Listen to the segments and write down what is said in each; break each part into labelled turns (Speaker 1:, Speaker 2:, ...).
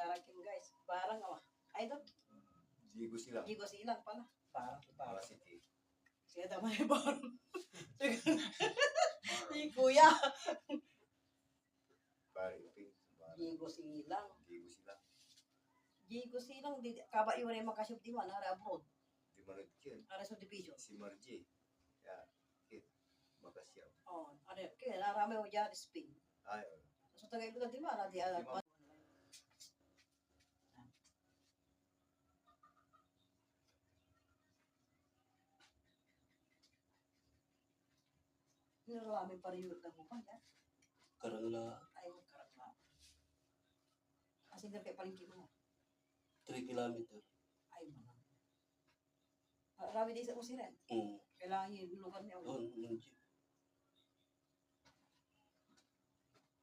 Speaker 1: Darating guys. Parang, ay doon.
Speaker 2: Jigo silang.
Speaker 1: Gigo silang pala. Parang si Papa.
Speaker 2: City.
Speaker 1: Siya naman yung parang. Si Kuya.
Speaker 2: Pare, okay.
Speaker 1: Gigo silang.
Speaker 2: Jigo silang.
Speaker 1: Gigo silang. Kaba yun yung makasyob di man. Nara abroad.
Speaker 2: Di man nagkin.
Speaker 1: Nara subdivision.
Speaker 2: Si Margie. Ya, kit. Makasyaw.
Speaker 1: Oh, ano yun. Kaya narami mo dyan Spain.
Speaker 2: Ay,
Speaker 1: So tagay ko di man. Di
Speaker 2: Di man.
Speaker 1: Nirami pa rin yung nagupan yan.
Speaker 3: Karangla
Speaker 1: Ay, karang na. Kasi hindi kayo palingki mo.
Speaker 3: 3 kilometer.
Speaker 1: Ay, mga. Rami din sa usiran. Kailangan yung lugar niya.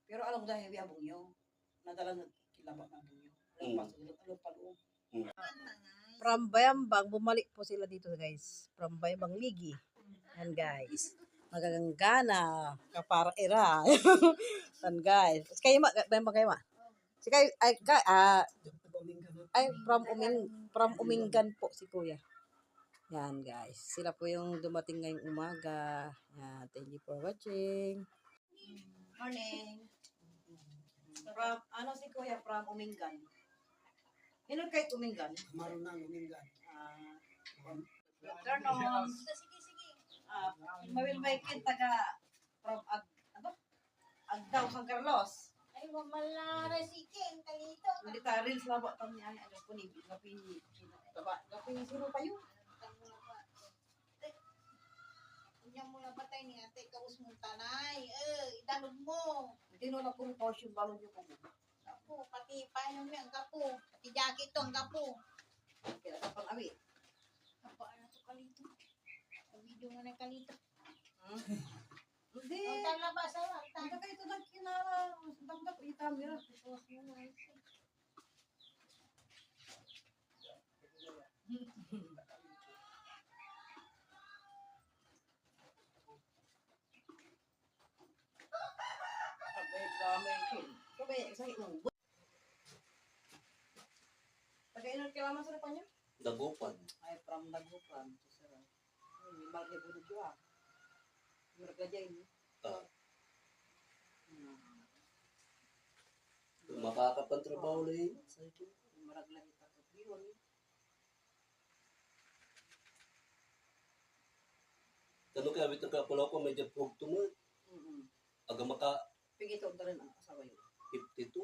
Speaker 1: Pero alam ko dahil abong nyo. Nadala na kilabak ng bunyo. Alam pa loob. From Bayambang, bumalik po sila dito guys. From Bayambang Ligi. Yan guys. Magaganggana. Kapara era. Yan guys. Kayo ma, Bayambang kayo ma? Si kayo, ay, from Umingan po si Kuya. Yan guys. Sila po yung dumating ngayong umaga. Yan. Thank you for watching. Morning. From, ano si Kuya from Umingan? Yun kay Umingan?
Speaker 4: Marunang Umingan.
Speaker 1: Good afternoon. Mawil may kid taga from Agdaw, San Carlos.
Speaker 5: Ay, mamala resikin kalito.
Speaker 1: Hindi ka reels na ba kami ay ano po ni gapi sino pa yun?
Speaker 5: Unya mo na patay ni ate kaus mo tanay. Idanog mo.
Speaker 1: Hindi no na kung pause yung balon yung kubo.
Speaker 5: Kapo, pati paano mo ang kapo. Pati jacket to ang kapo.
Speaker 1: Kaya ka pang awi.
Speaker 5: Kapo, ano to kalito? Ang video nga na kalito.
Speaker 1: Hindi.
Speaker 5: Ang talabas ang
Speaker 1: Hindi ka ito nagkinara. Damdag ko yung camera. Tagainan kailangan sa depan niya?
Speaker 3: Dagupan.
Speaker 1: Ay, from Dagupan. May bagay po dito ah. Merkadya ini.
Speaker 3: Makakapantrabaho na yun.
Speaker 1: Maragla kita to piyon.
Speaker 3: Tanong kaya bito ka pula ko medyo prog to mo. Aga maka
Speaker 1: Pigito rin ang asawa yun.
Speaker 3: 52.